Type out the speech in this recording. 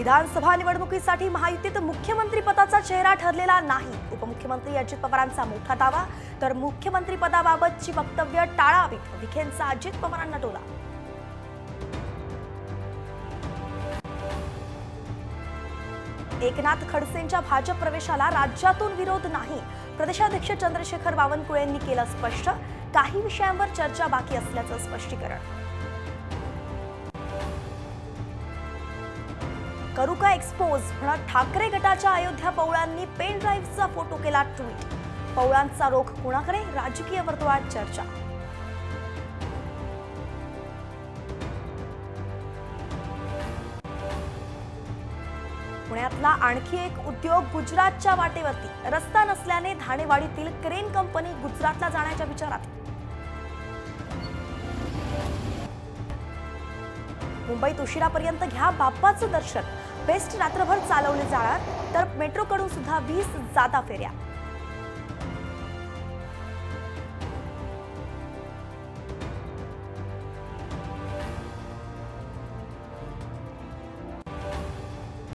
विधानसभा निवडणुकीसाठी महायुतीत मुख्यमंत्री पदाचा चेहरा ठरलेला नाही. उपमुख्यमंत्री अजित पवारांचा मोठा दावा, तर मुख्यमंत्री पदाबाबतची वक्तव्य टाळावीत, विखेंचा अजित पवारांना टोला. एकनाथ खडसेंच्या भाजप प्रवेशाला राज्यातून विरोध नाही. प्रदेशाध्यक्ष चंद्रशेखर बावनकुळेंनी केलं स्पष्ट. काही विषयांवर चर्चा बाकी असल्याचं स्पष्टीकरण. करू का एक्सपोज म्हणत ठाकरे गटाच्या अयोध्या पवळांनी पेन ड्राईव्हचा फोटो केला ट्विट. पवळांचा रोख कुणाकडे, राजकीय वर्तुळात चर्चा. पुण्यातला आणखी एक उद्योग गुजरातच्या वाटेवरती. रस्ता नसल्याने धाणेवाडीतील क्रेन कंपनी गुजरातला जाण्याच्या विचारात. मुंबईत उशिरापर्यंत घ्या बाप्पाचं दर्शन. बेस्ट रात्रभर चालवले जाणार, तर मेट्रोकडून सुद्धा 20 जादा फेऱ्या.